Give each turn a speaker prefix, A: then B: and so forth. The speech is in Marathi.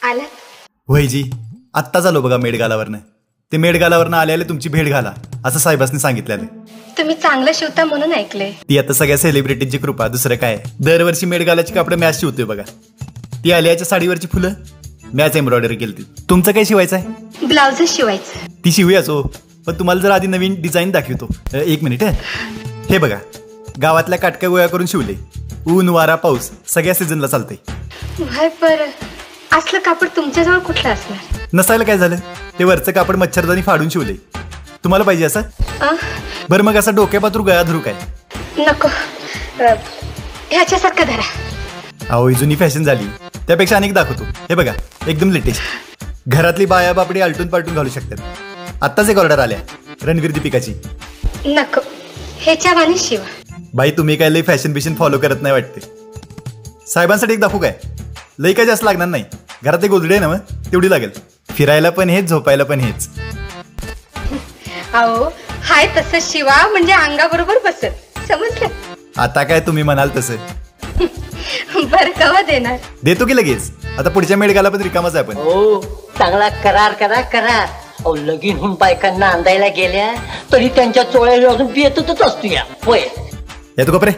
A: आला
B: वैजी आत्ताच आलो बघा मेडगालावरनं. ते मेडगालावरनं आल्याला तुमची भेट घाला असं साहेबांनी सांगितलेलं.
A: तुम्ही चांगलं शिवता म्हणून ऐकले.
B: ती आता सगळ्या सेलिब्रिटीची कृपा, दुसरं काय. दरवर्षी मेडगालाची कापडं मॅच शिवतोय बघा. ती आल्याच्या साडीवरची फुलं मॅच एम्ब्रॉयडरी केली. तुमचं काय शिवायचं आहे?
A: ब्लाउज शिवायचं.
B: ती शिवूयाच हो, पण तुम्हाला जर आधी नवीन डिझाईन दाखवतो. एक मिनिट. हे बघा, गावातल्या काटक्या गोळ्या करून शिवले. ऊन वारा पाऊस सगळ्या सीझनला चालतंय.
A: पर असलं कापड तुमच्याजवळ कुठलं असणार?
B: नसायला काय झालं, ते वरचं कापड मच्छरदानी फाडून शिवले. तुम्हाला पाहिजे असं? बरं मग असं डोक्यापातूर गळा धरू काय?
A: नको, ह्याच्यासारखं धरा.
B: अहो ही जुनी फॅशन झाली, त्यापेक्षा अनेक दाखवतो. हे बघा, एकदम लेटेस्ट. घरातली बाया बापडी आलटून पालटून घालू शकतात. आत्ताच एक ऑर्डर आल्या रणवीर दीपिकाची.
A: नको, ह्याच्या वाणी शिवा.
B: बाई तुम्ही काय लई फॅशन बिशन फॉलो करत नाही वाटते. साहेबांसाठी एक दाखवू काय? लई काय जास्त लागणार नाही. घरात एक गोदडी आहे ना, मग तेवढी लागेल. फिरायला पण हेच, झोपायला पण हेच.
A: अहो हाय तसं शिवा, म्हणजे अंगाबरोबर बसत. समजलं?
B: आता काय तुम्ही म्हणाल तसं.
A: बरं कवा देणार?
B: देतो की लगेच. आता पुढच्या मेडगाला पण रिकामाच आहे आपण.
C: हो, चांगला करार करा करार. अहो लगीन होऊन बायकांना आंदायला गेल्या तरी त्यांच्या चोळ्या अजून पियतच असतो या. होय
B: येतो कपरे.